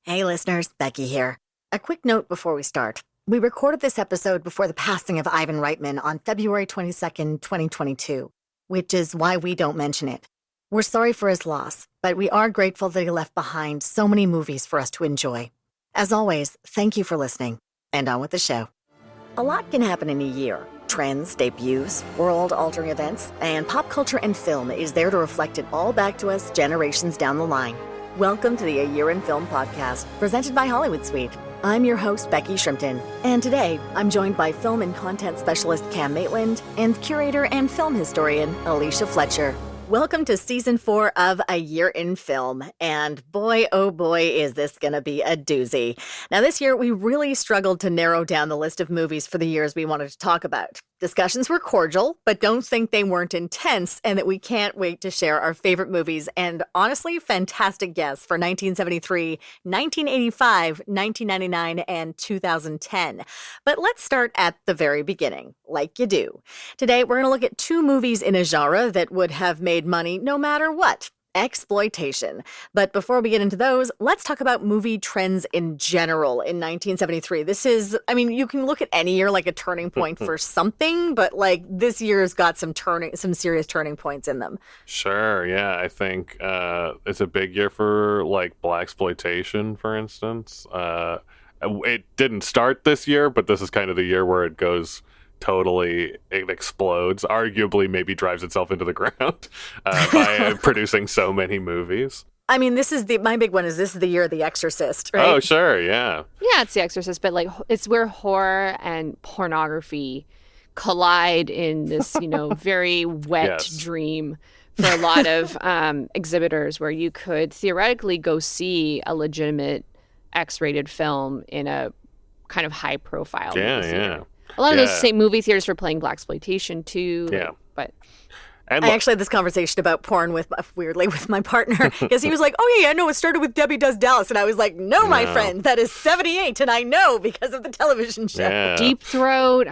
Hey listeners, Becky here. A quick note before we start. We recorded this episode before the passing of Ivan Reitman on February 22nd, 2022, which is why we don't mention it. We're sorry for his loss, but we are grateful that he left behind so many movies for us to enjoy. As always, thank you for listening, and on with the show. A lot can happen in a year. Trends, debuts, world-altering events, and pop culture and film is there to reflect it all back to us generations down the line. Welcome to the A Year in Film podcast, presented by Hollywood Suite. I'm your host, Becky Shrimpton, and today I'm joined by film and content specialist Cam Maitland and curator and film historian Alicia Fletcher. Welcome to Season 4 of A Year in Film, and boy, oh boy, is this going to be a doozy. Now, this year, we really struggled to narrow down the list of movies for the years we wanted to talk about. Discussions were cordial, but don't think they weren't intense, and that we can't wait to share our favorite movies and, honestly, fantastic guests for 1973, 1985, 1999, and 2010. But let's start at the very beginning, like you do. Today, we're going to look at two movies in a genre that would have made money no matter what. Exploitation. But before we get into those, let's talk about movie trends in general in 1973. This is, you can look at any year like a turning point for something, but like this year's got some serious turning points in them. Sure, yeah. I think it's a big year for like blaxploitation, for instance. It didn't start this year, but this is kind of the year where it goes it explodes, arguably maybe drives itself into the ground by producing so many movies. This is my big one is this is the year of The Exorcist, right? Oh, sure, yeah. Yeah, it's The Exorcist, but like it's where horror and pornography collide in this, very wet dream for a lot of exhibitors where you could theoretically go see a legitimate X-rated film in a kind of high-profile movie theater. A lot of those same movie theaters were playing blaxploitation too. Yeah. But I actually had this conversation about porn with my partner because he was like, "Oh yeah, I know it started with Debbie Does Dallas," and I was like, "No, my friend, that is '78, and I know because of the television show." Yeah. Deep Throat.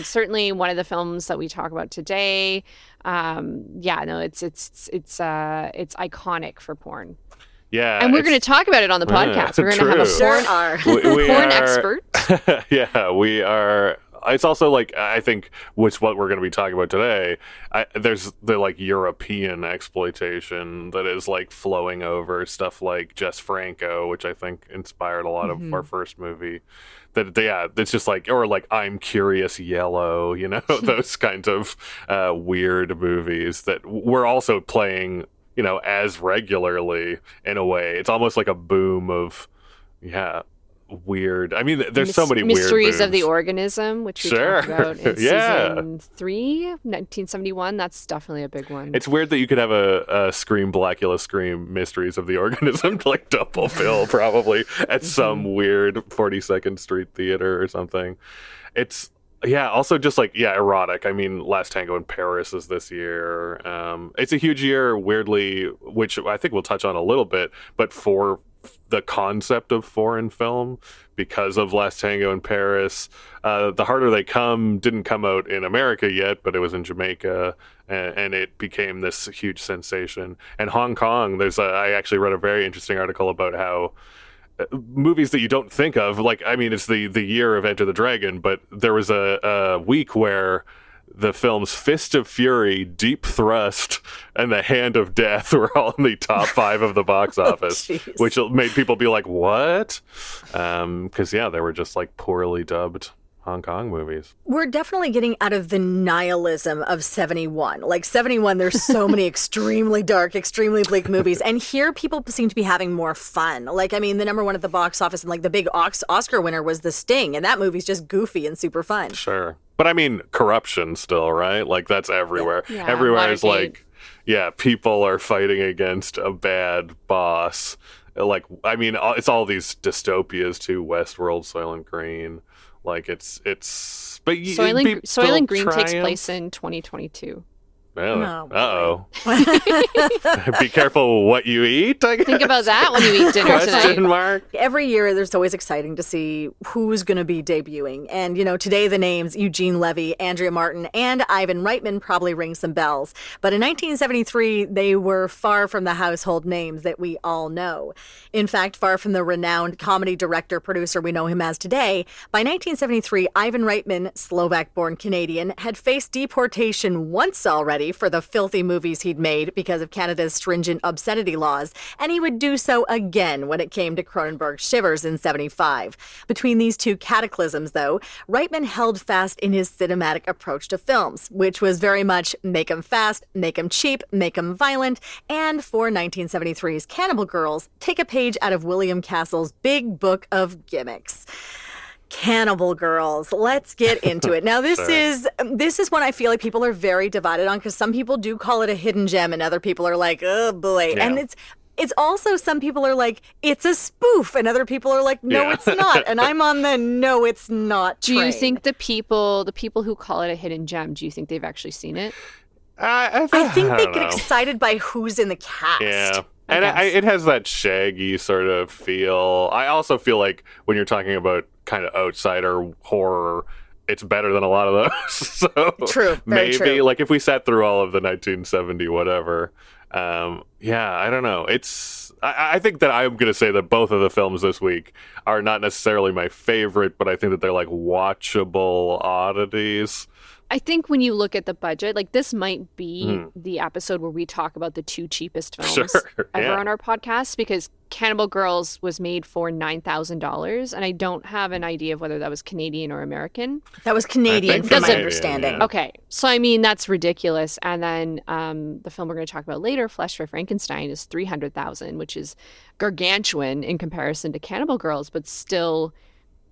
Certainly one of the films that we talk about today. It's iconic for porn. Yeah, and we're going to talk about it on the podcast. We're going to have a porn expert. Yeah, we are. It's also like, I think, which what we're going to be talking about today, there's the like European exploitation that is like flowing over stuff like Jess Franco, which I think inspired a lot of our first movie. It's just like, or like I'm Curious Yellow, those kinds of weird movies that we're also playing, as regularly in a way. It's almost like a boom of, weird. There's so many weird Mysteries booms. of the Organism, which we talked about in season 3, 1971. That's definitely a big one. It's weird that you could have a Scream Blackula Scream Mysteries of the Organism to like double bill probably at some weird 42nd Street theater or something. It's also just like, erotic. Last Tango in Paris is this year. It's a huge year, weirdly, which I think we'll touch on a little bit, but for the concept of foreign film, because of Last Tango in Paris. The Harder They Come didn't come out in America yet, but it was in Jamaica, and it became this huge sensation. And Hong Kong, I actually read a very interesting article about how movies that you don't think of, it's the year of Enter the Dragon, but there was a week where the films Fist of Fury, Deep Thrust, and The Hand of Death were all in the top 5 of the box office, which made people be like, what? Because, they were just like poorly dubbed Hong Kong movies. We're definitely getting out of the nihilism of 71. Like 71, there's so many extremely dark, extremely bleak movies. And here people seem to be having more fun. The number one at the box office and like the big Oscar winner was The Sting. And that movie's just goofy and super fun. Sure. But corruption still, right? Like that's everywhere. Yeah, everywhere is like, people are fighting against a bad boss. It's all these dystopias too. Westworld, Soylent Green. But Soylent Green takes place in 2022. Really? Oh, Uh-oh. Be careful what you eat, I guess. Think about that when you eat dinner Question tonight. mark. Every year, there's always exciting to see who's going to be debuting. And, today the names Eugene Levy, Andrea Martin, and Ivan Reitman probably ring some bells. But in 1973, they were far from the household names that we all know. In fact, far from the renowned comedy director, producer we know him as today, by 1973, Ivan Reitman, Slovak-born Canadian, had faced deportation once already for the filthy movies he'd made because of Canada's stringent obscenity laws, and he would do so again when it came to Cronenberg's Shivers in 75. Between these two cataclysms, though, Reitman held fast in his cinematic approach to films, which was very much make 'em fast, make 'em cheap, make 'em violent, and for 1973's Cannibal Girls, take a page out of William Castle's big book of gimmicks. Cannibal Girls. Let's get into it. Now, this is one I feel like people are very divided on, because some people do call it a hidden gem and other people are like, oh boy. Yeah. And it's also, some people are like, it's a spoof, and other people are like, no, it's not. And I'm on the no, it's not Do you train. think the people who call it a hidden gem, do you think they've actually seen it? I think they don't get know. excited by who's in the cast. Yeah. And guess. it has that shaggy sort of feel. I also feel like when you're talking about kind of outsider horror, it's better than a lot of those. So True, very maybe true. like if we sat through all of the 1970 whatever, I don't know. I think that I'm going to say that both of the films this week are not necessarily my favorite, but I think that they're like watchable oddities. I think when you look at the budget, like this might be the episode where we talk about the two cheapest films Sure, ever yeah. on our podcast, because Cannibal Girls was made for $9,000, and I don't have an idea of whether that was Canadian or American. That was Canadian, think from my Canadian, understanding. yeah. Okay, so I mean that's ridiculous. And then the film we're going to talk about later, Flesh for Frankenstein, is $300,000, which is gargantuan in comparison to Cannibal Girls, but still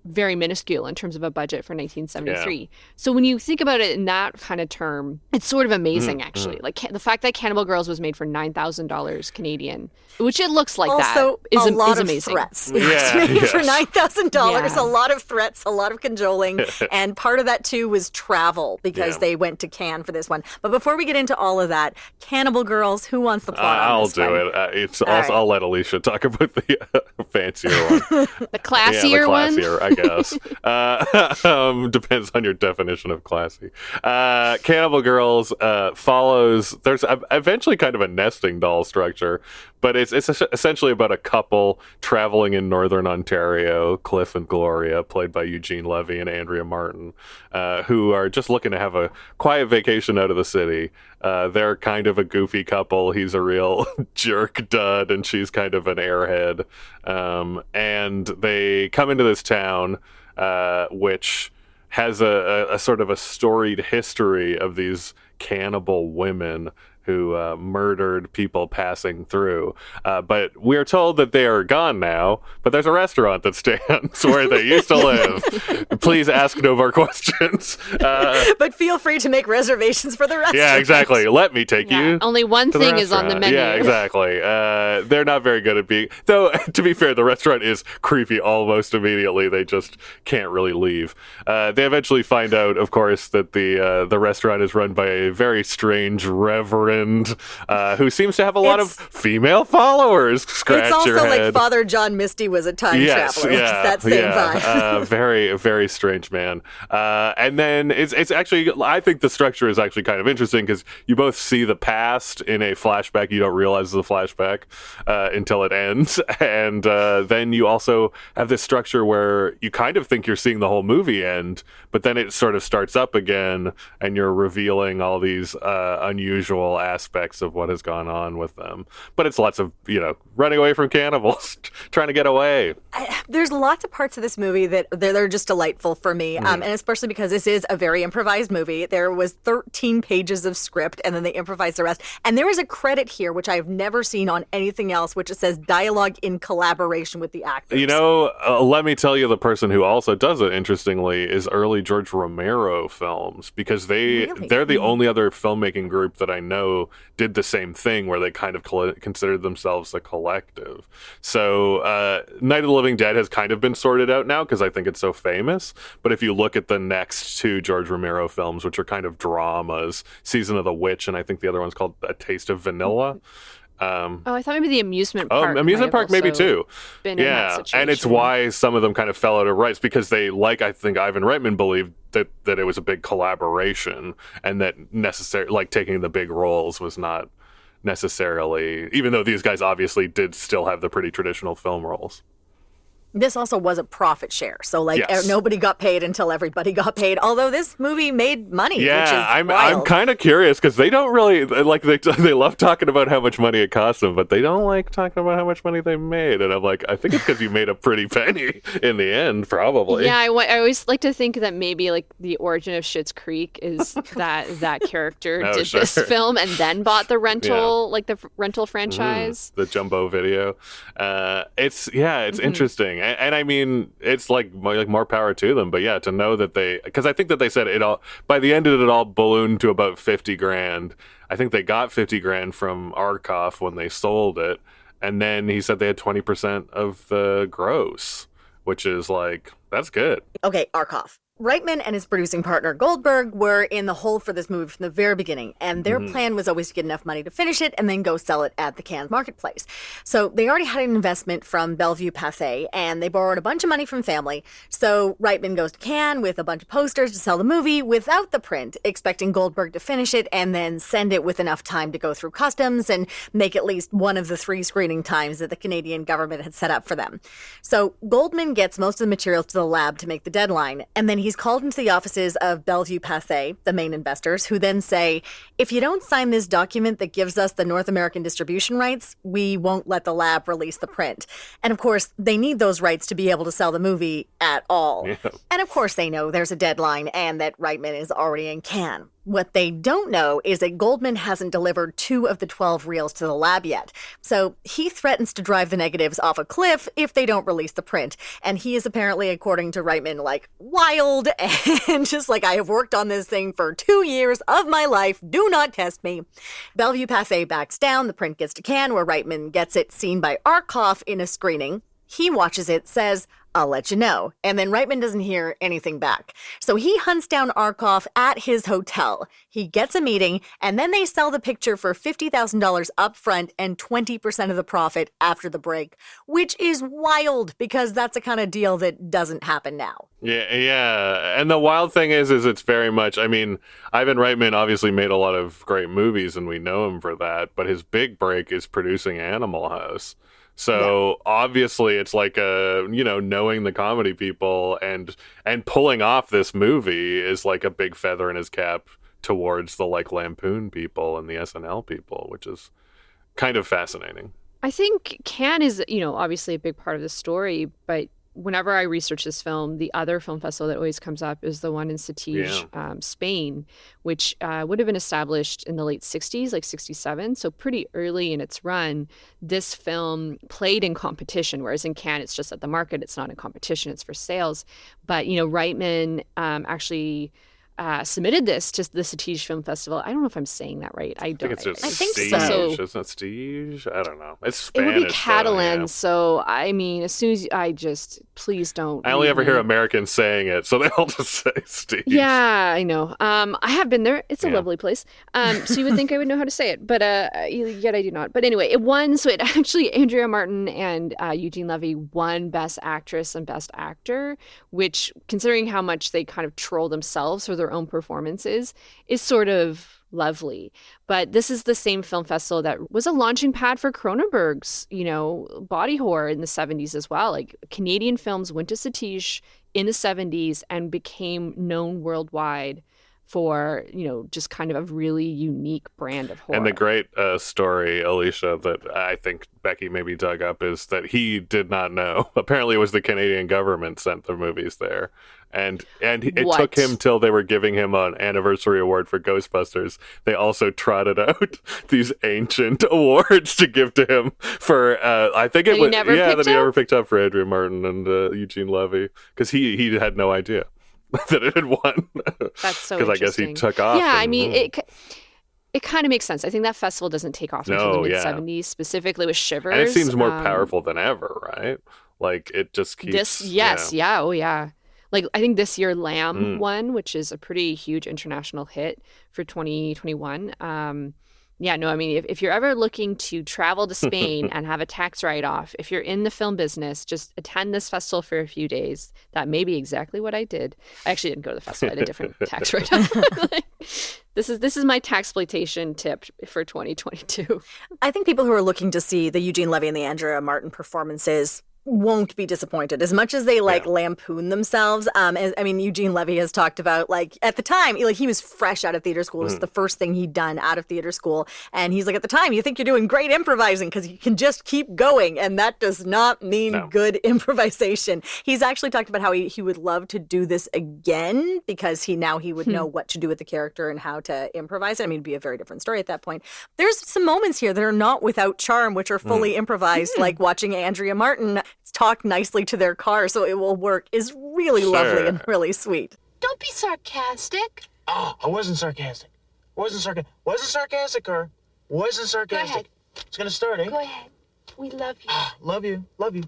very minuscule in terms of a budget for 1973. So when you think about it in that kind of term, it's sort of amazing, actually. Like the fact that Cannibal Girls was made for $9,000 Canadian, which it looks like Also, that, is a lot is of amazing. threats. Yeah, It was made for yes. $9,000. Yeah. A lot of threats, a lot of cajoling, and part of that too was travel, because Yeah. they went to Cannes for this one. But before we get into all of that, Cannibal Girls, who wants the plot on I'll this do one? it. right. I'll let Alicia talk about the fancier one. The classier, Yeah, the one. classier, I guess. Depends on your definition of classy. Cannibal Girls follows. There's eventually kind of a nesting doll structure, but it's essentially about a couple traveling in northern Ontario, Cliff and Gloria, played by Eugene Levy and Andrea Martin, who are just looking to have a quiet vacation out of the city. They're kind of a goofy couple. He's a real jerk dud, and she's kind of an airhead. And they come into this town, which has a sort of a storied history of these cannibal women who murdered people passing through. But we're told that they are gone now, but there's a restaurant that stands where they used to live. Please ask no more questions. But feel free to make reservations for the restaurant. Yeah, exactly. Let me take Yeah. you. Only one to the thing is on the restaurant. menu. Yeah, exactly. They're not very good at being. Though, to be fair, the restaurant is creepy almost immediately. They just can't really leave. They eventually find out, of course, that the restaurant is run by a very strange reverend who seems to have a lot of female followers. Scratch It's also your head. like Father John Misty was a time traveler. It's that same vibe. Very, very strange man. And then it's actually, I think the structure is actually kind of interesting because you both see the past in a flashback. You don't realize it's a flashback until it ends. And then you also have this structure where you kind of think you're seeing the whole movie end, but then it sort of starts up again and you're revealing all these unusual aspects of what has gone on with them. But it's lots of, running away from cannibals, trying to get away. There's lots of parts of this movie that they're just delightful for me, and especially because this is a very improvised movie. There was 13 pages of script, and then they improvised the rest. And there is a credit here, which I've never seen on anything else, which it says dialogue in collaboration with the actors. Let me tell you, the person who also does it, interestingly, is early George Romero films, because they're the only other filmmaking group that I know also did the same thing where they kind of considered themselves a collective. So Night of the Living Dead has kind of been sorted out now because I think it's so famous. But if you look at the next two George Romero films, which are kind of dramas, Season of the Witch, and I think the other one's called A Taste of Vanilla. I thought maybe the amusement park. Amusement park maybe too. Yeah, and it's why some of them kind of fell out of rights because they, like I think Ivan Reitman believed that it was a big collaboration and that taking the big roles was not necessarily, even though these guys obviously did still have the pretty traditional film roles. This also was a profit share, so Yes. nobody got paid until everybody got paid. Although this movie made money, which is I'm wild. kind of curious because they don't really they love talking about how much money it cost them, but they don't like talking about how much money they made. And I'm like, I think it's because you made a pretty penny in the end, probably. Yeah, I always like to think that maybe like the origin of Schitt's Creek is that character did this film and then bought the rental the rental franchise, the Jumbo Video. It's interesting. And I mean, it's like more power to them. But yeah, to know that because I think that they said it all, by the end of it all ballooned to about 50 grand. I think they got 50 grand from Arkoff when they sold it. And then he said they had 20% of the gross, which is that's good. Okay, Arkoff. Reitman and his producing partner Goldberg were in the hole for this movie from the very beginning, and their plan was always to get enough money to finish it and then go sell it at the Cannes marketplace. So they already had an investment from Bellevue Pathé, and they borrowed a bunch of money from family. So Reitman goes to Cannes with a bunch of posters to sell the movie without the print, expecting Goldberg to finish it and then send it with enough time to go through customs and make at least one of the 3 screening times that the Canadian government had set up for them. So Goldman gets most of the materials to the lab to make the deadline, and then he's called into the offices of Bellevue Pathé, the main investors, who then say, if you don't sign this document that gives us the North American distribution rights, we won't let the lab release the print. And of course, they need those rights to be able to sell the movie at all. Yeah. And of course they know there's a deadline and that Reitman is already in Cannes. What they don't know is that Goldman hasn't delivered 2 of the 12 reels to the lab yet. So he threatens to drive the negatives off a cliff if they don't release the print. And he is apparently, according to Reitman, wild and just I have worked on this thing for 2 years of my life. Do not test me. Bellevue Pathé backs down. The print gets to Cannes, where Reitman gets it seen by Arkoff in a screening. He watches it, says, I'll let you know. And then Reitman doesn't hear anything back. So he hunts down Arkoff at his hotel. He gets a meeting, and then they sell the picture for $50,000 up front and 20% of the profit after the break, which is wild because that's a kind of deal that doesn't happen now. Yeah. And the wild thing is it's very much, I mean, Ivan Reitman obviously made a lot of great movies, and we know him for that, but his big break is producing Animal House. So obviously it's knowing the comedy people and pulling off this movie is a big feather in his cap towards the Lampoon people and the SNL people, which is kind of fascinating. I think Cannes is, obviously a big part of the story, but whenever I research this film, the other film festival that always comes up is the one in Sitges, Spain, which would have been established in the late 60s, 67. So pretty early in its run, this film played in competition, whereas in Cannes, it's just at the market. It's not in competition. It's for sales. But, Reitman actually submitted this to the Sitges Film Festival. I don't know if I'm saying that right. I think it's just I think Stige. so. Isn't it Stige? I don't know. It's Spanish. It would be Catalan. So, I mean, as soon as please don't. I only ever hear Americans saying it, so they all just say Stige. Yeah, I know. I have been there. It's a lovely place. So you would think I would know how to say it, but yet I do not. But anyway, it won. So it actually, Andrea Martin and Eugene Levy won Best Actress and Best Actor, which, considering how much they kind of troll themselves for their own performances, is sort of lovely. But this is the same film festival that was a launching pad for Cronenberg's, body horror in the 70s as well. Canadian films went to Sitges in the 70s and became known worldwide for, just kind of a really unique brand of horror. And the great story, Alicia, that I think Becky maybe dug up is that he did not know. Apparently it was the Canadian government sent the movies there. And it took him till they were giving him an anniversary award for Ghostbusters. They also trotted out these ancient awards to give to him for, I think it was, that he never picked up for Andrea Martin and Eugene Levy, because he had no idea that it had won. That's so because I guess he took off. Yeah, I mean, It kind of makes sense. I think that festival doesn't take off until the mid-70s, specifically with Shivers. And it seems more powerful than ever, right? Like, it just keeps... Oh, yeah. Like, I think this year Lamb won, which is a pretty huge international hit for 2021. If you're ever looking to travel to Spain and have a tax write-off, if you're in the film business, just attend this festival for a few days. That may be exactly what I did. I actually didn't go to the festival. I had a different tax write-off. This is my taxploitation tip for 2022. I think people who are looking to see the Eugene Levy and the Andrea Martin performances won't be disappointed as much as they lampoon themselves. Eugene Levy has talked about, like, at the time, like, he was fresh out of theater school. It was the first thing he'd done out of theater school. And he's like, at the time, you think you're doing great improvising because you can just keep going. And that does not mean good improvisation. He's actually talked about how he would love to do this again because he would know what to do with the character and how to improvise it. I mean, it'd be a very different story at that point. There's some moments here that are not without charm, which are fully improvised, like watching Andrea Martin talk nicely to their car so it will work is really lovely and really sweet. Don't be sarcastic. Oh, I wasn't sarcastic. Wasn't sarcastic, or wasn't sarcastic. Go ahead. It's gonna start, eh? Go ahead. We love you. Love you. Love you.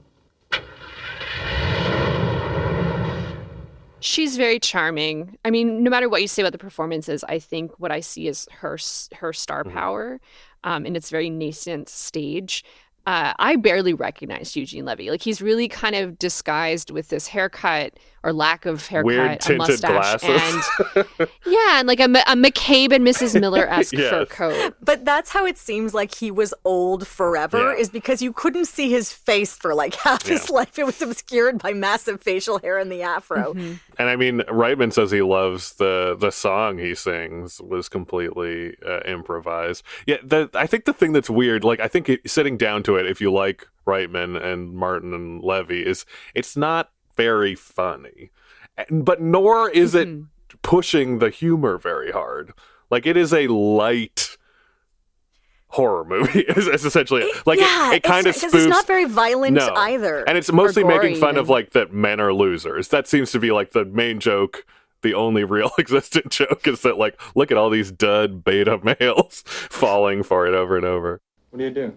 She's very charming. I mean, no matter what you say about the performances, I think what I see is her star power in its very nascent stage. I barely recognized Eugene Levy. Like, he's really kind of disguised with this haircut or lack of haircut, weird tinted glasses. and like a McCabe and Mrs. Miller-esque fur coat. But that's how it seems like he was old forever, is because you couldn't see his face for like half his life. It was obscured by massive facial hair and the afro. And I mean, Reitman says he loves the song he sings was completely improvised. Yeah, I think the thing that's weird, like, I think sitting down to it, if you like Reitman and Martin and Levy, is it's not very funny, but nor is it pushing the humor very hard. Like, it is a light horror movie. It's essentially it kind of spoofs. It's not very violent either, and it's mostly making fun of like that men are losers. That seems to be like the main joke. The only real existent joke is that, like, look at all these dud beta males falling for it over and over. What do you do?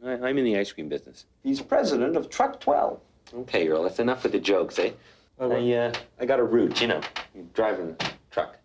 I'm in the ice cream business. He's president of Truck 12. Okay, Earl, that's enough with the jokes, eh? I got a route, you're driving the truck.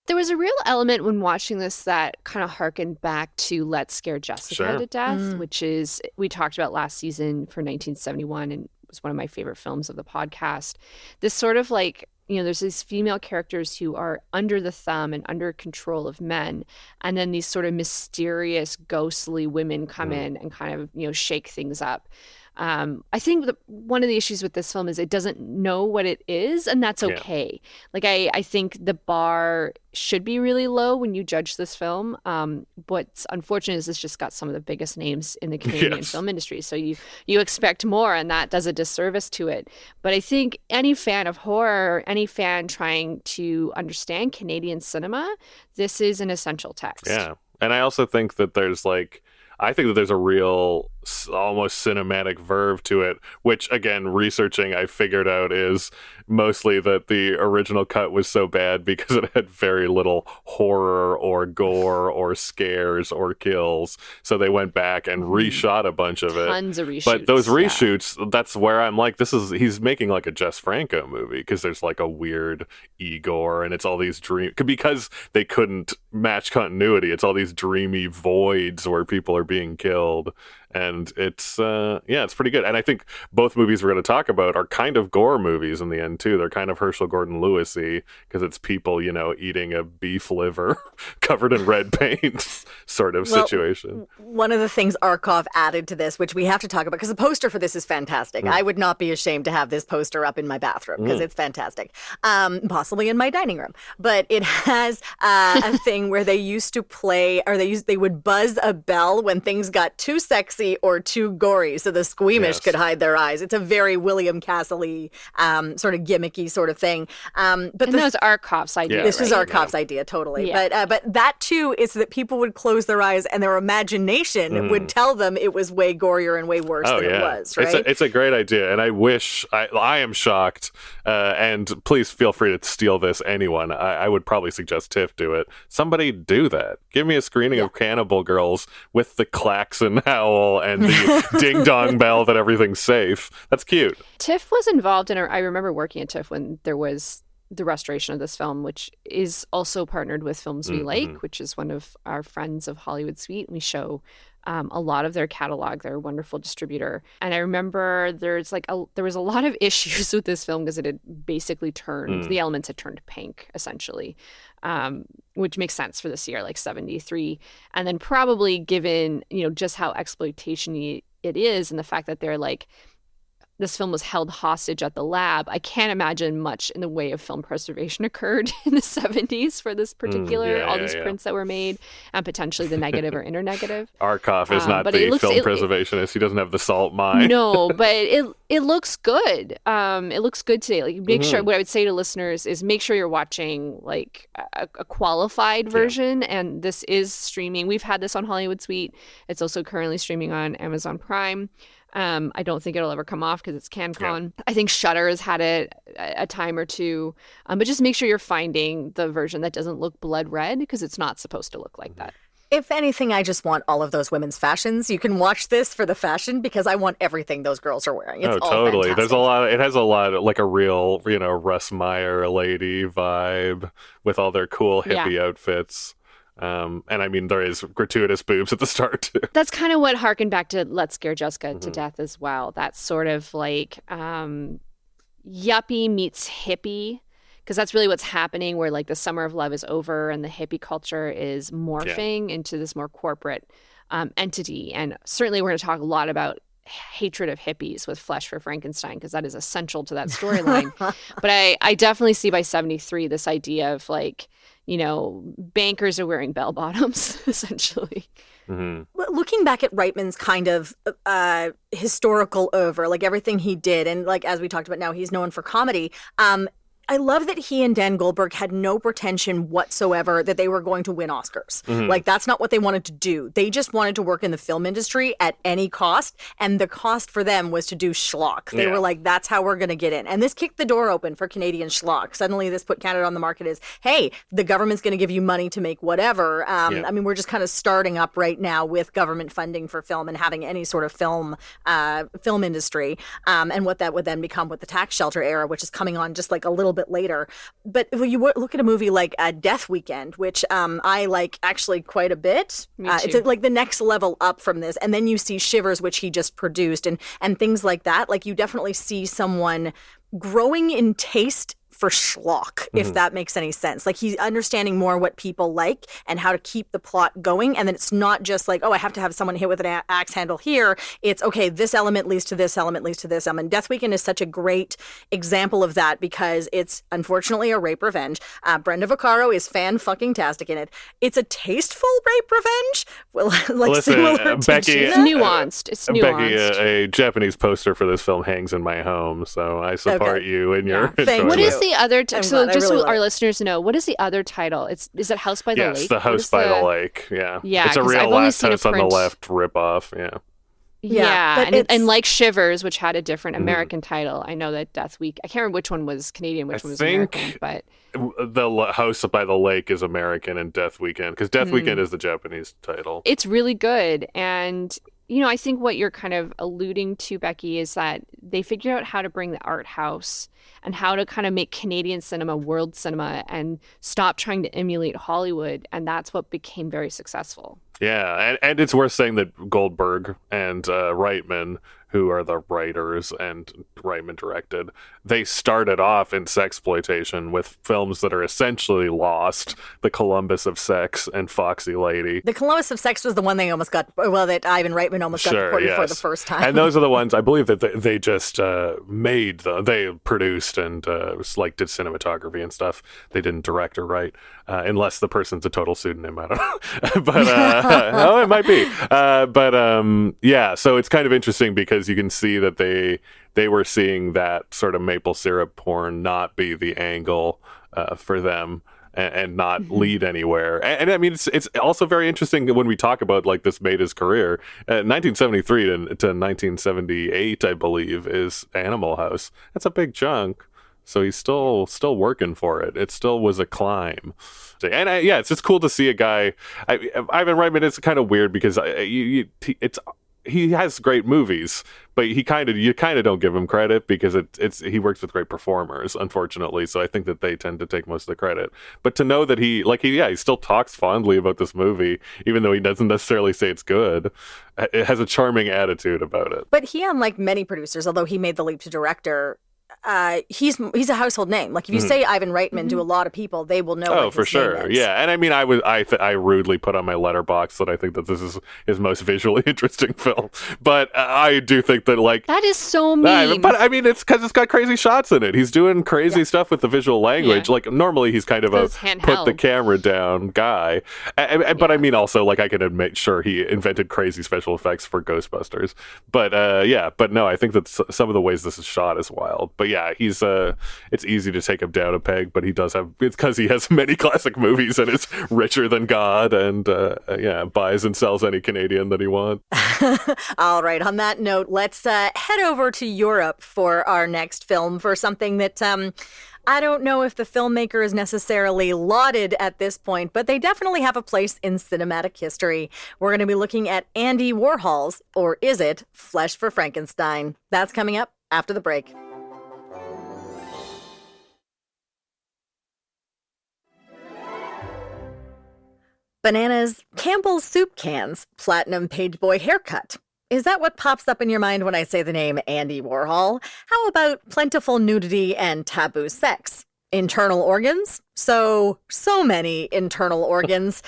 There was a real element when watching this that kind of harkened back to Let's Scare Jessica to Death, which is, we talked about last season for 1971 and was one of my favorite films of the podcast. This sort of like, there's these female characters who are under the thumb and under control of men. And then these sort of mysterious, ghostly women come in and kind of, shake things up. I think one of the issues with this film is it doesn't know what it is, and that's okay. Like, I think the bar should be really low when you judge this film. What's unfortunate is it's just got some of the biggest names in the Canadian film industry. So you expect more, and that does a disservice to it. But I think any fan of horror, any fan trying to understand Canadian cinema, this is an essential text. Yeah. And I also think that there's a real almost cinematic verve to it, which, again, researching, I figured out is mostly that the original cut was so bad because it had very little horror or gore or scares or kills. So they went back and reshot a bunch of it. Tons of reshoots. But those reshoots, that's where I'm like, he's making like a Jess Franco movie, because there's like a weird Igor and it's all these because they couldn't match continuity. It's all these dreamy voids where people are being killed. And it's it's pretty good. And I think both movies we're going to talk about are kind of gore movies in the end too. They're kind of Herschel Gordon Lewis-y, because it's people, eating a beef liver covered in red paint sort of situation. One of the things Arkoff added to this, which we have to talk about, because the poster for this is fantastic. I would not be ashamed to have this poster up in my bathroom, because it's fantastic. Possibly in my dining room. But it has a thing where they used to play, or they would buzz a bell when things got too sexy sexy or too gory, so the squeamish Yes. could hide their eyes. It's a very William Castle-y sort of gimmicky sort of thing. But And that was Arkoff's idea. this was right? Arkoff's idea, totally. Yeah. But that too is that people would close their eyes and their imagination would tell them it was way gorier and way worse than it was, right? It's a great idea, and I am shocked, and please feel free to steal this, anyone. I would probably suggest Tiff do it. Somebody do that. Give me a screening of Cannibal Girls with the klaxon howl and the ding-dong bell that everything's safe. That's cute. TIFF was involved in, I remember working at TIFF when there was the restoration of this film, which is also partnered with Films We Like, which is one of our friends of Hollywood Suite. We show a lot of their catalog. They're a wonderful distributor. And I remember there was a lot of issues with this film because it had basically turned, the elements had turned pink, essentially, which makes sense for this year, like 73. And then probably given, just how exploitation-y it is and the fact that they're like, this film was held hostage at the lab, I can't imagine much in the way of film preservation occurred in the 70s for this particular, all these prints that were made, and potentially the negative or internegative. Arkoff is not the film preservationist. He doesn't have the salt mine. No, but it looks good. It looks good today. Like, make sure, what I would say to listeners is make sure you're watching like a qualified version, and this is streaming. We've had this on Hollywood Suite. It's also currently streaming on Amazon Prime. I don't think it'll ever come off because it's CanCon. I think Shudder has had it a time or two. But just make sure you're finding the version that doesn't look blood red because it's not supposed to look like that. If anything, I just want all of those women's fashions. You can watch this for the fashion because I want everything those girls are wearing. It's all totally. fantastic. There's a lot. It has a lot of, like a real, Russ Meyer lady vibe with all their cool hippie outfits. And I mean, there is gratuitous boobs at the start too. That's kind of what harkened back to Let's Scare Jessica to Death as well. That's sort of like yuppie meets hippie, because that's really what's happening, where like the summer of love is over and the hippie culture is morphing into this more corporate entity. And certainly we're going to talk a lot about hatred of hippies with Flesh for Frankenstein, because that is essential to that storyline. But I definitely see by 73 this idea of like, bankers are wearing bell bottoms, essentially. Looking back at Reitman's kind of historical oeuvre, like everything he did, and like as we talked about now, he's known for comedy. I love that he and Dan Goldberg had no pretension whatsoever that they were going to win Oscars. Like, that's not what they wanted to do. They just wanted to work in the film industry at any cost, and the cost for them was to do schlock. They were like, that's how we're going to get in. And this kicked the door open for Canadian schlock. Suddenly this put Canada on the market as, hey, the government's going to give you money to make whatever. I mean, we're just kind of starting up right now with government funding for film and having any sort of film industry, and what that would then become with the tax shelter era, which is coming on just like a little bit later. But when you look at a movie like Death Weekend, which I like actually quite a bit, it's like the next level up from this. And then you see Shivers, which he just produced, and things like that. Like, you definitely see someone growing in taste for schlock, if that makes any sense. Like, he's understanding more what people like and how to keep the plot going. And then it's not just like, oh, I have to have someone hit with an axe handle here. It's, okay, this element leads to this element leads to this element. Death Weekend is such a great example of that because it's unfortunately a rape revenge. Brenda Vaccaro is fan-fucking-tastic in it. It's a tasteful rape revenge. Well, like, listen, similar to Becky, Gina. It's nuanced. It's nuanced. Becky, a Japanese poster for this film hangs in my home, so I support you in your Thank enjoyment. What is the other so glad. just really so love our it. listeners know, what is the other title? Is it House by the Lake? Yes, the House by the Lake. Yeah, it's a 'cause real I've only Last seen a House on the print. Left ripoff. Yeah. Yeah, but and it's- like Shivers, which had a different American title. I know that Death Week. I can't remember which one was Canadian, which I one was think American. But the House by the Lake is American and Death Weekend, because Death Weekend is the Japanese title. it's really good. And I think what you're kind of alluding to, Becky, is that they figured out how to bring the art house and how to kind of make Canadian cinema world cinema and stop trying to emulate Hollywood. And that's what became very successful. Yeah, and it's worth saying that Goldberg and Reitman, who are the writers and Reitman directed, they started off in sexploitation with films that are essentially lost. The Columbus of Sex and Foxy Lady. The Columbus of Sex was the one that Ivan Reitman almost got deported for the first time. And those are the ones I believe that they just made. They produced and did cinematography and stuff. They didn't direct or write, unless the person's a total pseudonym. I don't know, but no, it might be. So it's kind of interesting because you can see that they were seeing that sort of maple syrup porn not be the angle for them. And not lead anywhere. And I mean, it's also very interesting when we talk about like this made his career. 1973 to 1978, I believe, is Animal House. That's a big chunk. So he's still working for it. It still was a climb. And it's just cool to see a guy. Ivan Reitman, it's kind of weird because he has great movies, but you kind of don't give him credit because he works with great performers, unfortunately. So I think that they tend to take most of the credit. But to know that he still talks fondly about this movie, even though he doesn't necessarily say it's good, it has a charming attitude about it. But he, unlike many producers, although he made the leap to director, he's a household name. Like if you say Ivan Reitman to a lot of people, they will know. Oh, what for his sure, name is. yeah. And I mean, I rudely put on my letterbox that I think that this is his most visually interesting film. But I do think that that is so mean. But I mean, it's because it's got crazy shots in it. He's doing crazy stuff with the visual language. Yeah. Like normally, he's kind of a put the camera down guy. But I mean, also I can admit, sure, he invented crazy special effects for Ghostbusters. But but no, I think that some of the ways this is shot is wild. But yeah, he's it's easy to take him down a peg, but it's because he has many classic movies and is richer than God and buys and sells any Canadian that he wants. All right, on that note, let's head over to Europe for our next film, for something that I don't know if the filmmaker is necessarily lauded at this point, but they definitely have a place in cinematic history. We're going to be looking at Andy Warhol's, or is it, Flesh for Frankenstein. That's coming up after the break. Bananas, Campbell's soup cans, platinum page boy haircut. Is that what pops up in your mind when I say the name Andy Warhol? How about plentiful nudity and taboo sex? Internal organs? So many internal organs.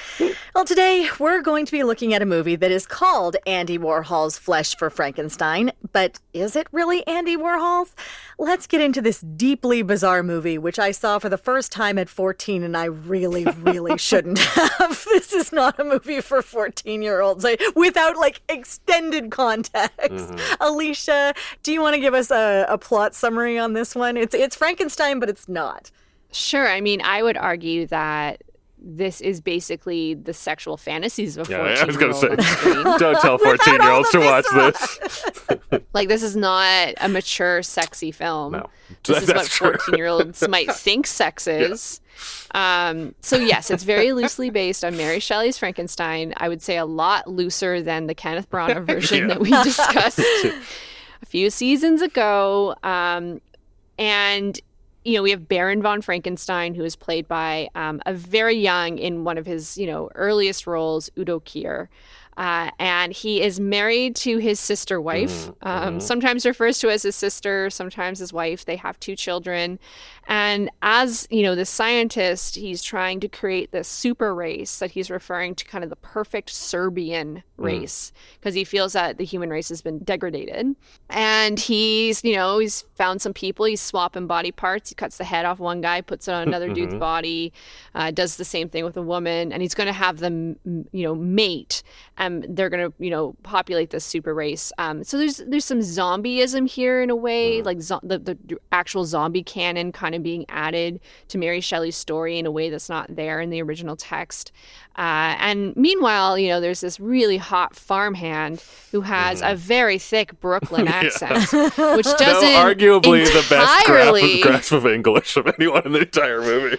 Well, today we're going to be looking at a movie that is called Andy Warhol's Flesh for Frankenstein, but is it really Andy Warhol's? Let's get into this deeply bizarre movie, which I saw for the first time at 14, and I really, really shouldn't have. This is not a movie for 14-year-olds without extended context. Mm-hmm. Alicia, do you want to give us a plot summary on this one? It's Frankenstein, but it's not. Sure. I mean, I would argue that this is basically the sexual fantasies of a 14-year-old. I was going to say, don't tell 14-year-olds to watch this. This is not a mature, sexy film. No. This is what 14-year-olds might think sex is. Yeah. So yes, it's very loosely based on Mary Shelley's Frankenstein. I would say a lot looser than the Kenneth Branagh version that we discussed a few seasons ago. And we have Baron von Frankenstein, who is played by a very young, in one of his, earliest roles, Udo Kier. And he is married to his sister wife, sometimes refers to as his sister, sometimes his wife. They have 2 children. And as, the scientist, he's trying to create this super race that he's referring to kind of the perfect Serbian race, because he feels that the human race has been degraded. And he's found some people, he's swapping body parts. He cuts the head off one guy, puts it on another dude's body, does the same thing with a woman, and he's going to have them, mate. They're going to, populate this super race. So there's some zombieism here in a way, the actual zombie canon kind of being added to Mary Shelley's story in a way that's not there in the original text. And meanwhile, there's this really hot farmhand who has a very thick Brooklyn accent, which doesn't arguably the best entirely grasp of English of anyone in the entire movie.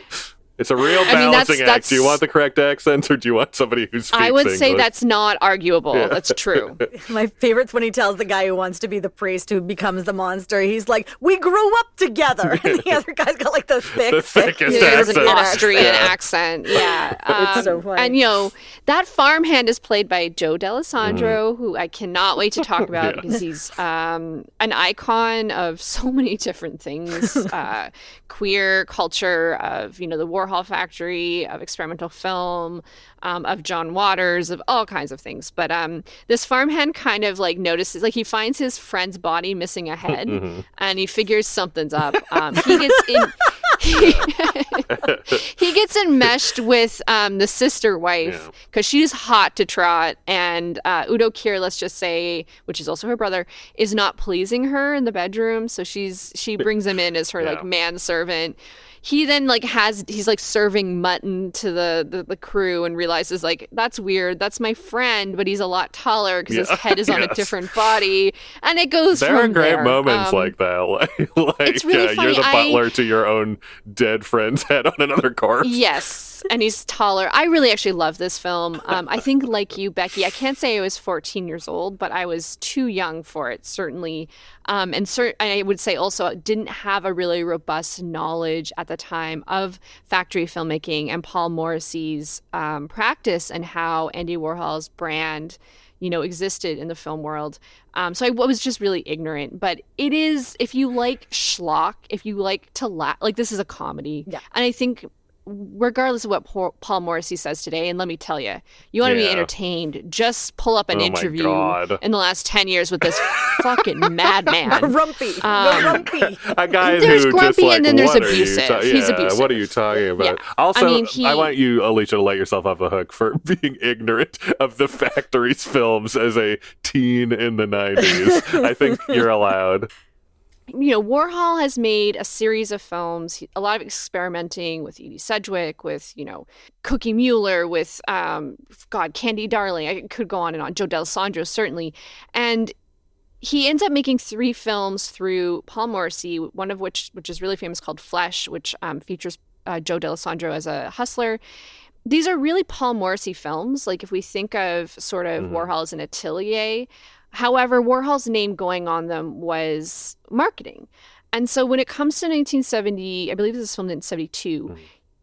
It's a real balancing act. Do you want the correct accents or do you want somebody who speaks I would say English? that's not arguable. Yeah. That's true. My favorite's when he tells the guy who wants to be the priest who becomes the monster. He's like, "We grew up together," and the other guy's got like the thickest an Austrian accent. Yeah, it's so funny. And you know that farmhand is played by Joe D'Alessandro, who I cannot wait to talk about because he's an icon of so many different things, queer culture, of the Warhol factory, of experimental film, of John Waters, of all kinds of things. But this farmhand kind of like notices, like he finds his friend's body missing a head, and he figures something's up. He gets in. He gets enmeshed with the sister wife because she's hot to trot, and Udo Kier, let's just say, which is also her brother, is not pleasing her in the bedroom. So she brings him in as her like manservant. He then he's like serving mutton to the crew and realizes like, that's weird. That's my friend, but he's a lot taller because his head is on a different body. And it goes there from are great there. moments like that. like it's really funny. You're the butler to your own dead friend's head on another corpse. Yes. And he's taller. I really actually love this film. I think like you, Becky, I can't say I was 14 years old, but I was too young for it, certainly. And I would say also didn't have a really robust knowledge at the time of factory filmmaking and Paul Morrissey's practice and how Andy Warhol's brand, existed in the film world. So I was just really ignorant. But it is, if you like schlock, if you like to laugh, like this is a comedy. Yeah. And I think regardless of what Paul Morrissey says today, and let me tell you, you want to be entertained, just pull up an interview in the last 10 years with this fucking madman. Grumpy. Grumpy. A guy there's who grumpy just like, and then there's what abusive. He's abusive. What are you talking about? Yeah. Also, I mean, I want you, Alicia, to let yourself off the hook for being ignorant of the factory's films as a teen in the 90s. I think you're allowed. Warhol has made a series of films, a lot of experimenting with Edie Sedgwick, with, Cookie Mueller, with, Candy Darling. I could go on and on. Joe D'Alessandro, certainly. And he ends up making 3 films through Paul Morrissey, one of which is really famous, called Flesh, which features Joe D'Alessandro as a hustler. These are really Paul Morrissey films. Like if we think of sort of Warhol as an atelier. However, Warhol's name going on them was marketing. And so when it comes to 1970, I believe this was filmed in 72,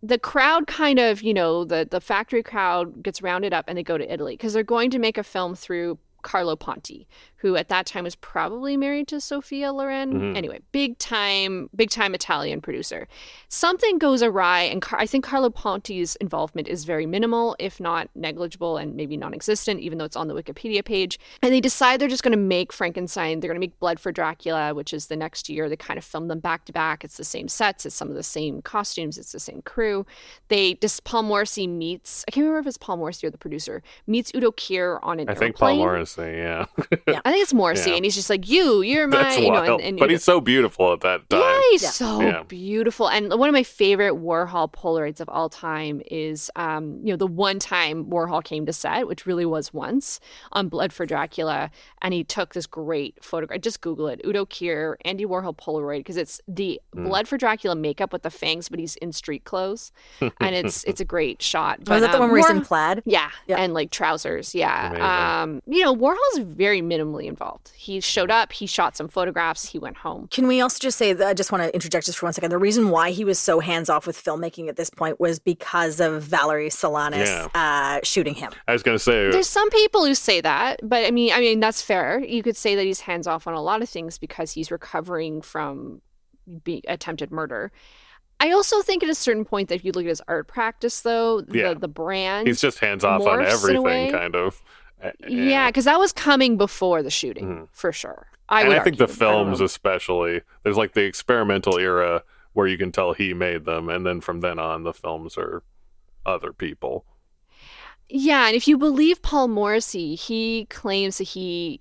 the crowd kind of, the factory crowd gets rounded up and they go to Italy because they're going to make a film through Carlo Ponti, who at that time was probably married to Sophia Loren. Anyway, big time Italian producer. Something goes awry, and I think Carlo Ponti's involvement is very minimal, if not negligible and maybe non-existent, even though it's on the Wikipedia page. And they decide they're just going to make Frankenstein. They're going to make Blood for Dracula, which is the next year. They kind of film them back to back. It's the same sets. It's some of the same costumes. It's the same crew. Paul Morrissey meets, I can't remember if it's Paul Morrissey or the producer, meets Udo Kier on an airplane. I think Paul Morrissey, yeah. I think it's Morrissey, and he's just like, you're my, That's wild. But he's so beautiful at that time. Yeah, he's so beautiful. And one of my favorite Warhol Polaroids of all time is, the one time Warhol came to set, which really was once, on Blood for Dracula, and he took this great photograph. Just Google it, Udo Kier, Andy Warhol Polaroid, because it's the Blood for Dracula makeup with the fangs, but he's in street clothes, and it's a great shot. But, was that the one where he's in plaid? Yeah, and like trousers, Warhol's very minimally involved. He showed up, he shot some photographs, he went home. Can we also just say that I just want to interject just for 1 second. The reason why he was so hands-off with filmmaking at this point was because of Valerie Solanas shooting him. I was going to say, there's some people who say that, but I mean that's fair. You could say that he's hands-off on a lot of things because he's recovering from attempted murder. I also think at a certain point that if you look at his art practice, though, the brand, he's just hands-off on everything, kind of. Yeah, because that was coming before the shooting, for sure. I think the films especially, there's like the experimental era where you can tell he made them, and then from then on, the films are other people. Yeah, and if you believe Paul Morrissey, he claims that he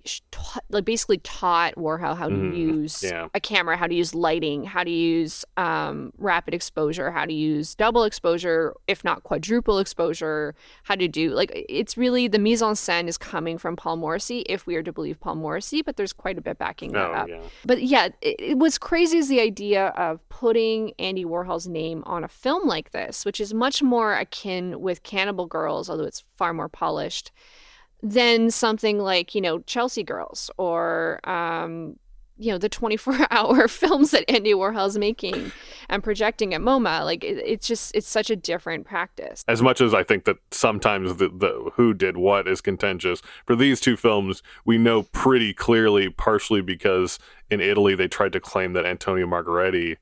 basically taught Warhol how to use a camera, how to use lighting, how to use rapid exposure, how to use double exposure, if not quadruple exposure, how to do, it's really, the mise en scène is coming from Paul Morrissey, if we are to believe Paul Morrissey, but there's quite a bit backing that up. Yeah. But yeah, what's crazy is the idea of putting Andy Warhol's name on a film like this, which is much more akin with Cannibal Girls, although it's far more polished, than something like, Chelsea Girls or, the 24-hour films that Andy Warhol's making and projecting at MoMA. Like, it's such a different practice. As much as I think that sometimes the who did what is contentious, for these two films, we know pretty clearly, partially because in Italy they tried to claim that Antonio Margheriti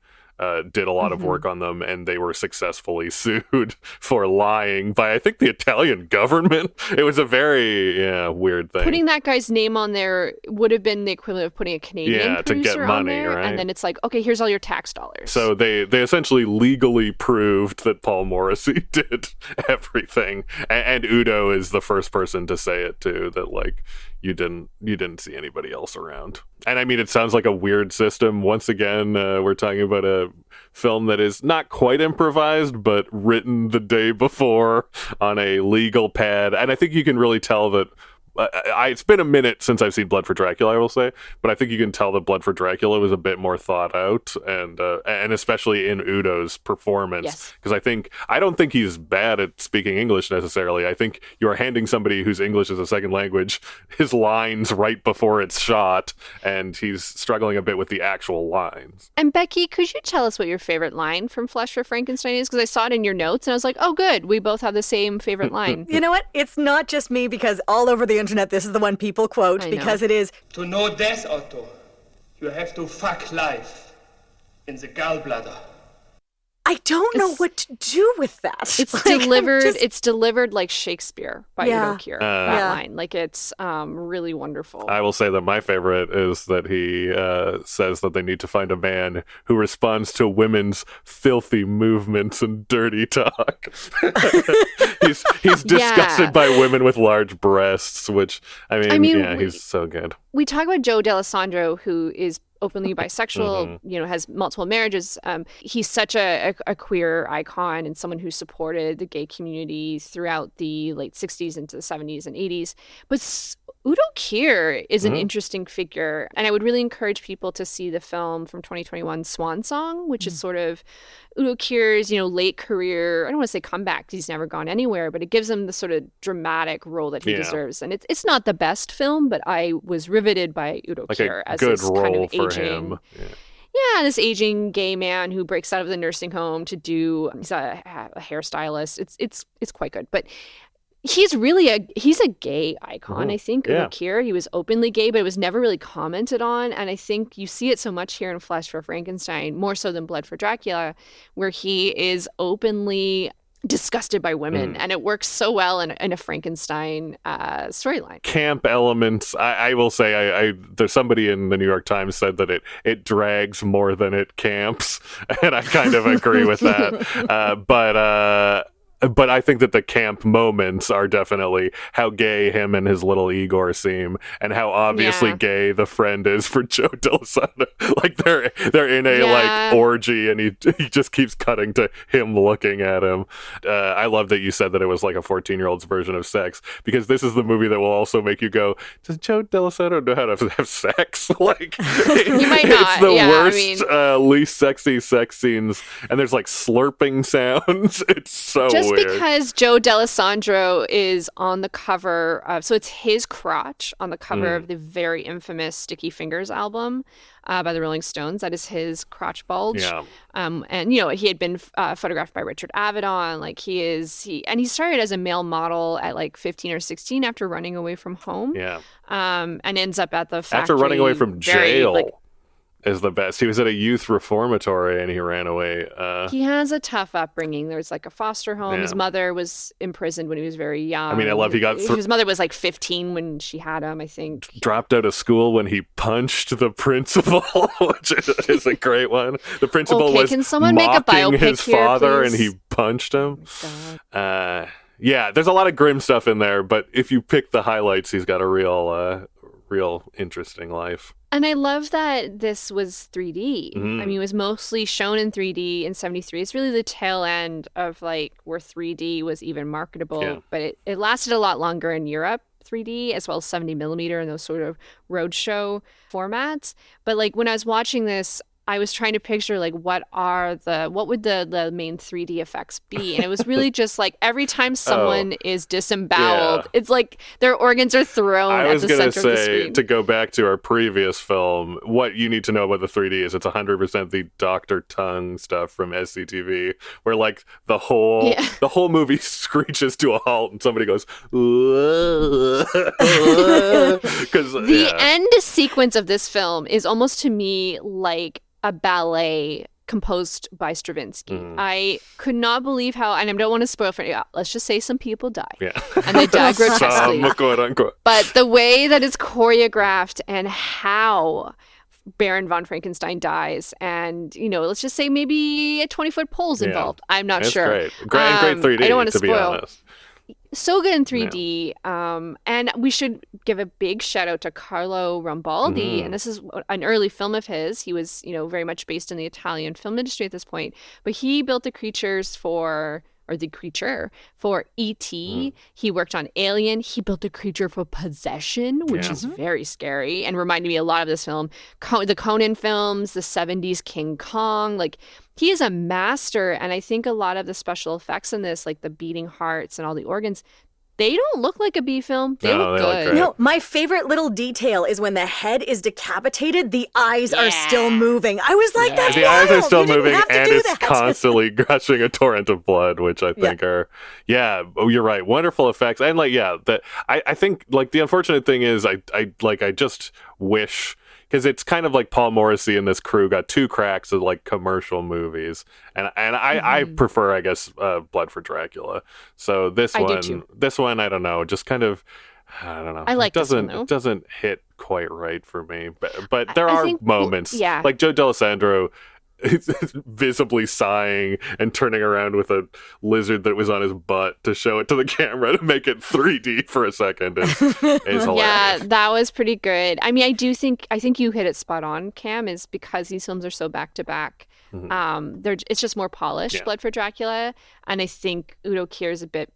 did a lot of work on them, and they were successfully sued for lying by, I think, the Italian government. It was a very weird thing. Putting that guy's name on there would have been the equivalent of putting a Canadian producer to get money, on there, right? And then it's like, okay, here's all your tax dollars. So they essentially legally proved that Paul Morrissey did everything, and Udo is the first person to say it too, that like you didn't see anybody else around. And I mean, it sounds like a weird system. Once again, we're talking about a film that is not quite improvised, but written the day before on a legal pad. And I think you can really tell that it's been a minute since I've seen Blood for Dracula, I will say, but I think you can tell that Blood for Dracula was a bit more thought out, and especially in Udo's performance, because I don't think he's bad at speaking English necessarily. I think you're handing somebody whose English is a second language his lines right before it's shot, and he's struggling a bit with the actual lines. And Becky, could you tell us what your favorite line from Flesh for Frankenstein is? Because I saw it in your notes, and I was like, oh, good, we both have the same favorite line. You know what? It's not just me, because all over the internet, this is the one people quote, because it is, to know death, Otto, you have to fuck life in the gallbladder. I don't know what to do with that. It's like, delivered. It's delivered like Shakespeare by Udo Kier. That line, like it's really wonderful. I will say that my favorite is that he says that they need to find a man who responds to women's filthy movements and dirty talk. he's disgusted by women with large breasts, which he's so good. We talk about Joe D'Alessandro, who is openly bisexual, has multiple marriages. He's such a queer icon and someone who supported the gay community throughout the late 60s into the 70s and 80s. But Udo Kier is an interesting figure, and I would really encourage people to see the film from 2021, Swan Song, which is sort of Udo Kier's, late career. I don't want to say comeback, because he's never gone anywhere, but it gives him the sort of dramatic role that he deserves. And it's not the best film, but I was rivered by Udo Kier as this kind of aging. Yeah, this aging gay man who breaks out of the nursing home to do. He's a hairstylist. It's quite good, but. He's a gay icon, I think, Udo Kier. He was openly gay, but it was never really commented on. And I think you see it so much here in Flesh for Frankenstein, more so than Blood for Dracula, where he is openly disgusted by women. And it works so well in a Frankenstein storyline. Camp elements. I will say, there's somebody in the New York Times said that it drags more than it camps. And I kind of agree with that. But I think that the camp moments are definitely how gay him and his little Igor seem, and how obviously gay the friend is for Joe D'Alessandro. Like they're in a like orgy, and he just keeps cutting to him looking at him. I love that you said that it was like a 14-year-old's version of sex, because this is the movie that will also make you go, does Joe D'Alessandro know how to have sex? Like you might not. It's the worst, least sexy sex scenes, and there's like slurping sounds. It's so just weird. Because Joe D'Alessandro is on the cover of, so it's his crotch on the cover of the very infamous Sticky Fingers album by the Rolling Stones. That is his crotch bulge. And he had been photographed by Richard Avedon. Like he started as a male model at like 15 or 16 after running away from home. And ends up at the factory. After running away from jail. Is the best. He was at a youth reformatory and he ran away. He has a tough upbringing. There's like a foster home. His mother was imprisoned when he was very young. I mean, I love he got his mother was like 15 when she had him, I think. Dropped out of school when he punched the principal, which is a great one. The principal was can someone make a biopic his here, father, please? And he punched him. Oh, there's a lot of grim stuff in there, but if you pick the highlights, he's got a real interesting life. And I love that this was 3D. I mean, it was mostly shown in 3D in 73. It's really the tail end of like where 3D was even marketable, but it lasted a lot longer in Europe, 3D, as well as 70 millimeter and those sort of roadshow formats. But like when I was watching this, I was trying to picture like what would the main 3D effects be, and it was really just like every time someone is disemboweled, it's like their organs are thrown at the center of the screen. I was going to say, to go back to our previous film, what you need to know about the 3D is it's 100% the Dr. Tongue stuff from SCTV, where like the whole movie screeches to a halt and somebody goes because the end sequence of this film is almost to me like a ballet composed by Stravinsky. I could not believe how, and I don't want to spoil for you, let's just say some people die. Yeah. And they die grotesquely. Quote unquote. But the way that it's choreographed and how Baron von Frankenstein dies, and let's just say maybe a 20-foot pole's involved. I'm not sure. Great 3D. I don't want to spoil. Be honest. So good in 3D. And we should give a big shout out to Carlo Rambaldi. And this is an early film of his. He was, very much based in the Italian film industry at this point. But he built the creature for E.T. He worked on Alien. He built the creature for Possession, which is very scary and reminded me a lot of this film. The Conan films, the 70s King Kong. Like, he is a master. And I think a lot of the special effects in this, like the beating hearts and all the organs, they don't look like a B film. They look good. No, my favorite little detail is when the head is decapitated, the eyes are still moving. I was like, that's the wild. eyes are still You didn't moving, have to and do it's that. constantly gushing a torrent of blood, which I think are, you're right, wonderful effects. And I think like the unfortunate thing is I just wish, because it's kind of like Paul Morrissey and this crew got two cracks at like commercial movies, and I prefer, I guess, Blood for Dracula. So this one, I don't know, just kind of, I don't know. I like it doesn't hit quite right for me, but there are moments, like Joe D'Alessandro visibly sighing and turning around with a lizard that was on his butt to show it to the camera to make it 3D for a second is hilarious. Yeah, that was pretty good. I mean, I think you hit it spot on, Cam, is because these films are so back to back. It's just more polished, Blood for Dracula, and I think Udo Kier is a bit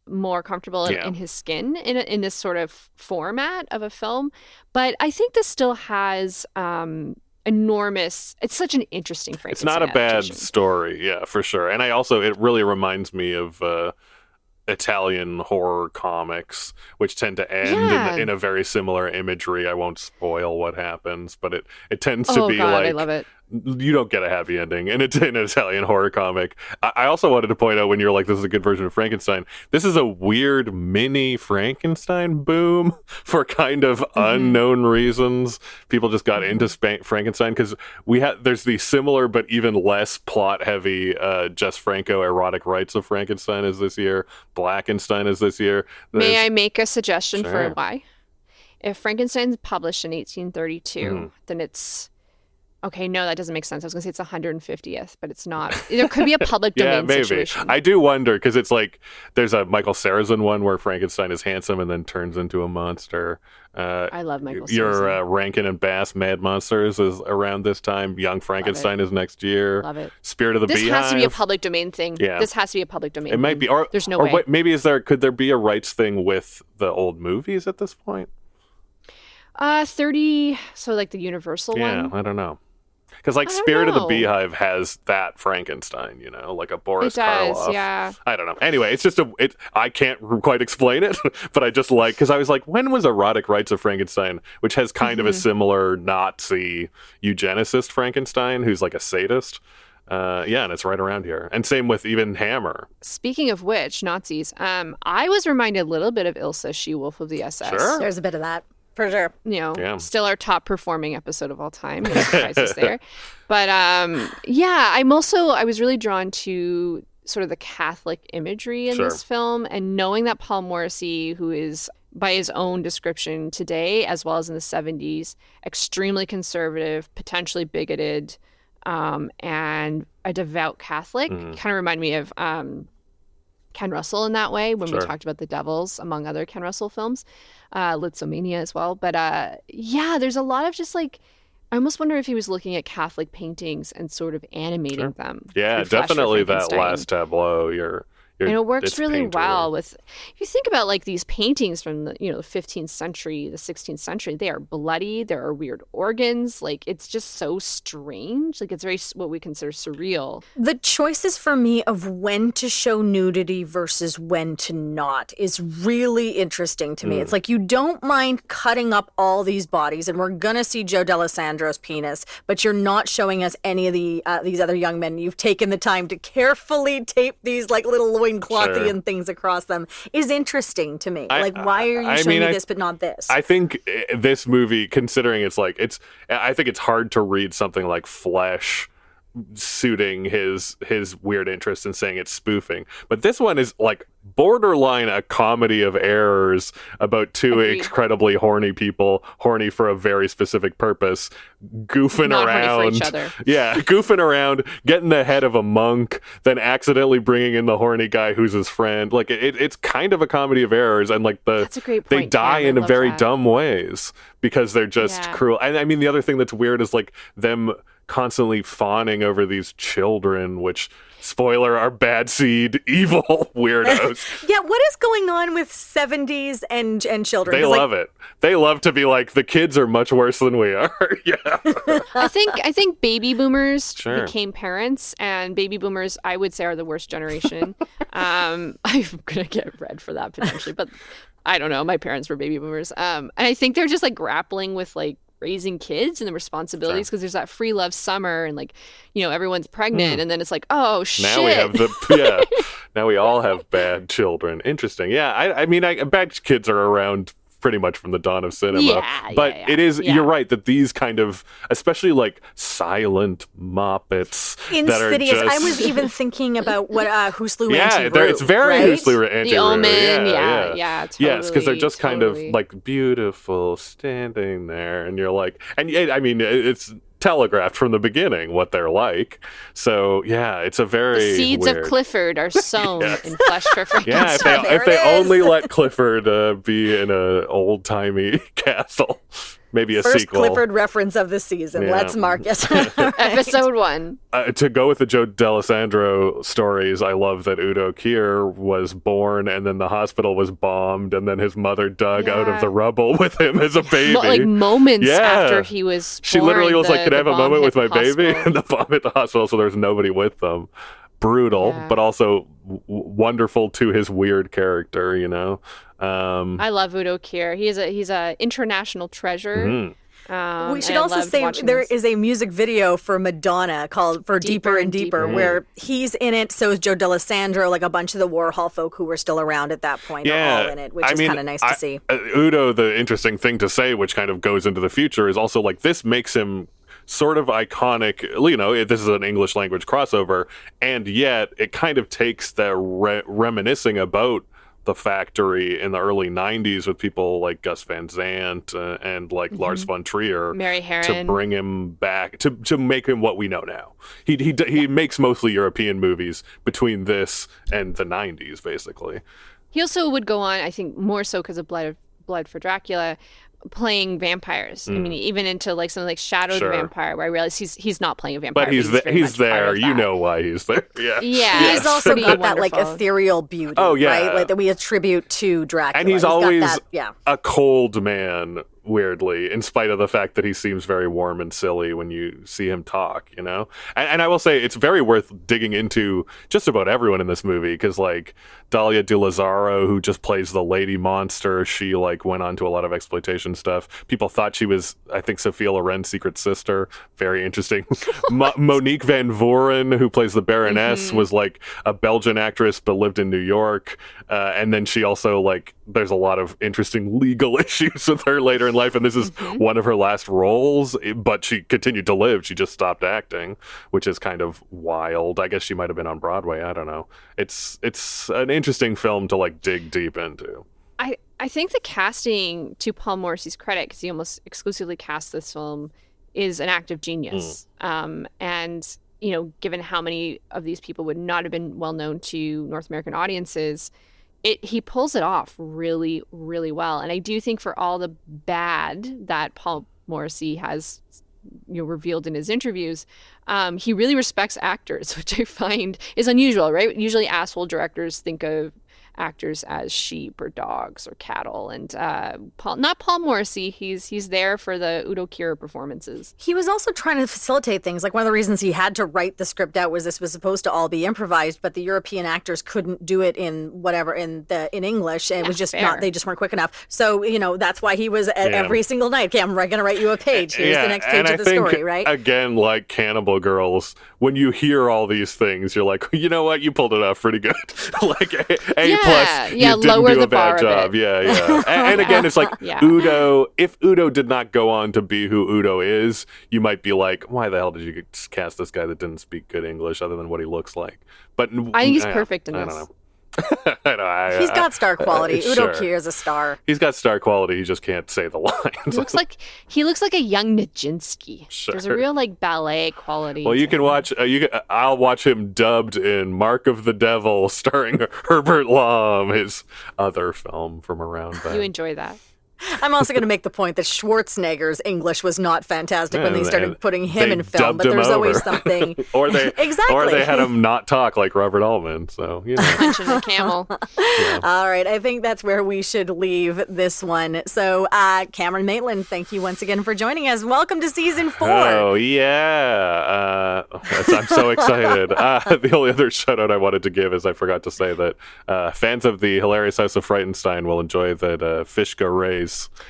more comfortable in his skin in this sort of format of a film, but I think this still has enormous. It's such an interesting Frankenstein. It's not a bad story, for sure. And it really reminds me of Italian horror comics, which tend to end in a very similar imagery. I won't spoil what happens, but it tends to be like, I love it. You don't get a happy ending in an Italian horror comic. I also wanted to point out, when you're like, this is a good version of Frankenstein, this is a weird mini Frankenstein boom for kind of unknown reasons. People just got into Frankenstein because there's the similar but even less plot heavy Jess Franco erotic rights of Frankenstein is this year. Blackenstein is this year. May I make a suggestion for why? If Frankenstein's published in 1832, then it's... Okay, no, that doesn't make sense. I was going to say it's 150th, but it's not. There could be a public domain situation. I do wonder, because it's like there's a Michael Sarrazin one where Frankenstein is handsome and then turns into a monster. I love Michael Sarrazin. Your Rankin and Bass Mad Monsters is around this time. Young Frankenstein is next year. Love it. Spirit of the Beehive. This has to be a public domain thing. Yeah. This has to be a public domain It might be. Or, there's no way. Maybe could there be a rights thing with the old movies at this point? 30, so like the Universal one? Yeah, I don't know. Because like Spirit of the Beehive has that Frankenstein, like a Boris Karloff. Yeah. I don't know. Anyway, it's just I can't quite explain it, but I just because I was like, when was Erotic Rites of Frankenstein, which has kind of a similar Nazi eugenicist Frankenstein who's like a sadist. And it's right around here. And same with even Hammer. Speaking of which, Nazis, I was reminded a little bit of Ilsa, She-Wolf of the SS. Sure. There's a bit of that. For sure. Still our top performing episode of all time. No surprises there. But I was really drawn to sort of the Catholic imagery in this film, and knowing that Paul Morrissey, who is by his own description today, as well as in the 70s, extremely conservative, potentially bigoted, and a devout Catholic, kind of remind me of Ken Russell in that way when we talked about The Devils, among other Ken Russell films, Litzomania as well. But there's a lot of just like, I almost wonder if he was looking at Catholic paintings and sort of animating them. Yeah, definitely that last tableau you're And it works it's really painterly. well with, if you think about like these paintings from the, the 15th century, the 16th century, they are bloody. There are weird organs. Like, it's just so strange. Like, it's very, what we consider surreal. The choices for me of when to show nudity versus when to not is really interesting to me. It's like, you don't mind cutting up all these bodies, and we're gonna see Joe D'Alessandro's penis, but you're not showing us any of the these other young men. You've taken the time to carefully tape these like little loinclothian things across them is interesting to me. Like, why are you showing me this but not this? I think this movie, considering I think it's hard to read something like Flesh suiting his weird interest and saying it's spoofing, but this one is like borderline a comedy of errors about two incredibly horny people, horny for a very specific purpose, goofing Not around horny for each other. goofing around, getting the head of a monk, then accidentally bringing in the horny guy who's his friend. Like, it's kind of a comedy of errors, and like That's a great they point, die Cam. I in love very that. dumb ways because they're just cruel. And I mean, the other thing that's weird is like them constantly fawning over these children, which, spoiler, are bad seed, evil weirdos. Yeah, what is going on with 70s and children? They 'Cause, like, love it. They love to be like, the kids are much worse than we are. Yeah. I think baby boomers Sure. became parents, and baby boomers, I would say, are the worst generation. I'm gonna get red for that potentially, but I don't know. My parents were baby boomers, and I think they're just like grappling with like raising kids and the responsibilities, because there's that free love summer, and like, everyone's pregnant, and then it's like, oh shit. Now we have now we all have bad children. Interesting. Yeah. I mean, bad kids are around pretty much from the dawn of cinema. But it is, you're right, that these kind of, especially like silent moppets that are Insidious. just... I was even thinking about what Who Slew Yeah, Auntie Roo, it's very right? Who Slew Auntie The Roo. Omen, Yeah, totally. Yes, because they're just kind of totally. like beautiful standing there, and you're like, and I mean, it's telegraphed from the beginning what they're like. So yeah, it's a very The seeds weird... of Clifford are sown in Flesh for Frankenstein. Yeah, if they only let Clifford be in an old timey castle, maybe a First sequel. Clifford reference of the season. Yeah. Let's mark it. Episode 1. To go with the Joe D'Alessandro stories, I love that Udo Kier was born and then the hospital was bombed, and then his mother dug out of the rubble with him as a baby. Like moments after he was She born, literally was like, "Can I have a bomb moment hit with my the baby?" hospital. And the bomb hit the hospital, so there's nobody with them. Brutal, but also wonderful to his weird character, I love Udo Kier. He's a international treasure. We should and I also loved say watching there this. is a music video for Madonna called For Deeper and Deeper, where he's in it. So is Joe D'Alessandro, like a bunch of the Warhol folk who were still around at that point are all in it, which is kind of nice to see. Udo, the interesting thing to say, which kind of goes into the future, is also like this makes him sort of iconic. This is an English language crossover, and yet it kind of takes the reminiscing about the Factory in the early 90s with people like Gus Van Sant and like Lars von Trier, Mary Herron, to bring him back, to make him what we know now. He makes mostly European movies between this and the 90s, basically. He also would go on, I think, more so because of Blood for Dracula, playing vampires. I mean, even into like something like Shadow the Vampire, where I realize he's not playing a vampire. But he's very much there. part of You that. know why he's there. Yeah. He's also pretty got that like wonderful. ethereal beauty, Oh, yeah. right? Like that we attribute to Dracula. And he's got always that, a cold man, weirdly, in spite of the fact that he seems very warm and silly when you see him talk, And I will say it's very worth digging into just about everyone in this movie, because like Dalia de Lazzaro, who just plays the lady monster, she like went on to a lot of exploitation stuff. People thought she was, I think, Sophia Loren's secret sister. Very interesting. Monique Van Voren, who plays the Baroness, was like a Belgian actress but lived in New York. And then she also like, there's a lot of interesting legal issues with her later in life, and this is one of her last roles, but she continued to live. She just stopped acting, which is kind of wild. I guess she might have been on Broadway. I don't know. It's an interesting film to like dig deep into. I think the casting, to Paul Morrissey's credit, because he almost exclusively cast this film, is an act of genius. And given how many of these people would not have been well known to North American audiences, he pulls it off really, really well. And I do think for all the bad that Paul Morrissey has revealed in his interviews, he really respects actors, which I find is unusual, right? Usually asshole directors think of actors as sheep or dogs or cattle, and not Paul Morrissey. He's there for the Udo Kier performances. He was also trying to facilitate things. Like one of the reasons he had to write the script out was this was supposed to all be improvised, but the European actors couldn't do it in English, and it was just not. They just weren't quick enough. So that's why he was at every single night. Okay, I'm going to write you a page. Here's the next page of the story. Right? Again, like Cannibal Girls, when you hear all these things, you're like, you know what, you pulled it off pretty good. Like A plus, you didn't lower do the a bad bar job. Yeah. And again, it's like Udo. If Udo did not go on to be who Udo is, you might be like, why the hell did you cast this guy that didn't speak good English other than what he looks like? But I think he's perfect in this. I don't know. He's got star quality. Udo Kier is a star. He's got star quality. He just can't say the lines. He looks like a young Nijinsky. Sure. There's a real ballet quality. Well, you can watch. I'll watch him dubbed in "Mark of the Devil," starring Herbert Lom, his other film from around then. You enjoy that. I'm also going to make the point that Schwarzenegger's English was not fantastic when they started putting him in film, but there's always something. Or they had him not talk like Robert Altman. So punching a camel. Yeah. All right, I think that's where we should leave this one. So, Cameron Maitland, thank you once again for joining us. Welcome to season 4. Oh yeah, I'm so excited. The only other shout out I wanted to give is I forgot to say that fans of the Hilarious House of Frightenstein will enjoy that Fishka Ray's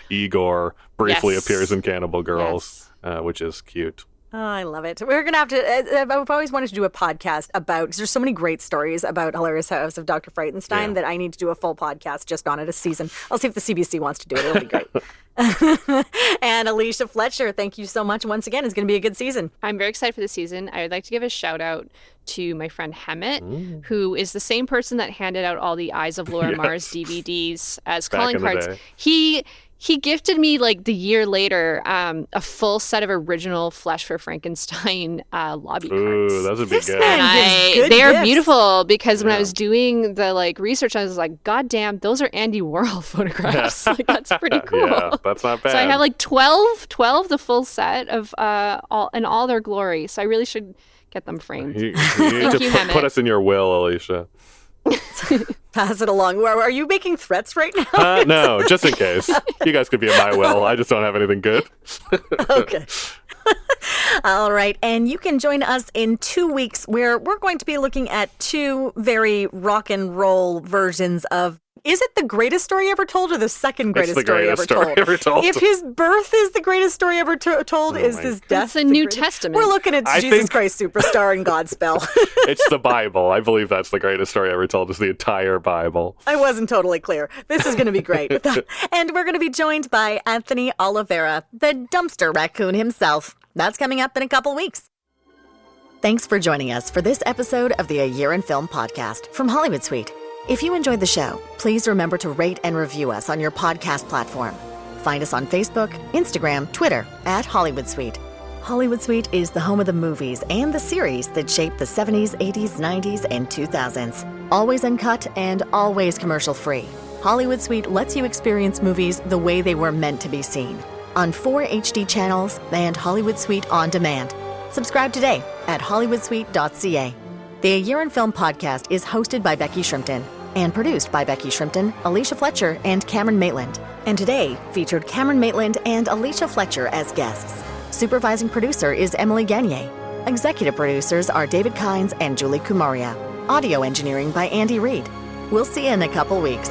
Igor briefly appears in Cannibal Girls, which is cute. Oh, I love it. We're going to have to, I've always wanted to do a podcast about, because there's so many great stories about Hilarious House of Dr. Frightenstein that I need to do a full podcast just on it, a season. I'll see if the CBC wants to do it. It'll be great. And Alicia Fletcher, thank you so much once again. It's going to be a good season. I'm very excited for the season. I would like to give a shout out to my friend Hemmett, who is the same person that handed out all the Eyes of Laura Mars DVDs as calling cards. He gifted me the year later a full set of original Flesh for Frankenstein lobby cards. Ooh, those would be good. They are beautiful because when I was doing the research, I was like, God damn, those are Andy Warhol photographs. That's pretty cool. Yeah, that's not bad. So I have 12 the full set of all their glory. So I really should get them framed. You need to put us in your will, Alicia. Pass it along. Are you making threats right now? No, just in case. You guys could be in my will. I just don't have anything good. Okay. All right. And you can join us in 2 weeks where we're going to be looking at 2 very rock and roll versions of, is it the greatest story ever told or the second greatest story ever told? If his birth is the greatest story ever told, is his death It's the New Testament. We're looking at Jesus Christ Superstar and Godspell. It's the Bible. I believe that's the greatest story ever told, is the entire Bible. I wasn't totally clear. This is going to be great. And we're going to be joined by Anthony Oliveira, the dumpster raccoon himself. That's coming up in a couple weeks. Thanks for joining us for this episode of the A Year in Film podcast from Hollywood Suite. If you enjoyed the show, please remember to rate and review us on your podcast platform. Find us on Facebook, Instagram, Twitter @Hollywood Suite. Hollywood Suite is the home of the movies and the series that shaped the 70s, 80s, 90s, and 2000s. Always uncut and always commercial-free. Hollywood Suite lets you experience movies the way they were meant to be seen. On 4 HD channels and Hollywood Suite On Demand. Subscribe today at hollywoodsuite.ca. The A Year in Film podcast is hosted by Becky Shrimpton and produced by Becky Shrimpton, Alicia Fletcher, and Cameron Maitland. And today featured Cameron Maitland and Alicia Fletcher as guests. Supervising producer is Emily Gagnier. Executive producers are David Kynes and Julie Kumaria. Audio engineering by Andy Reid. We'll see you in a couple weeks.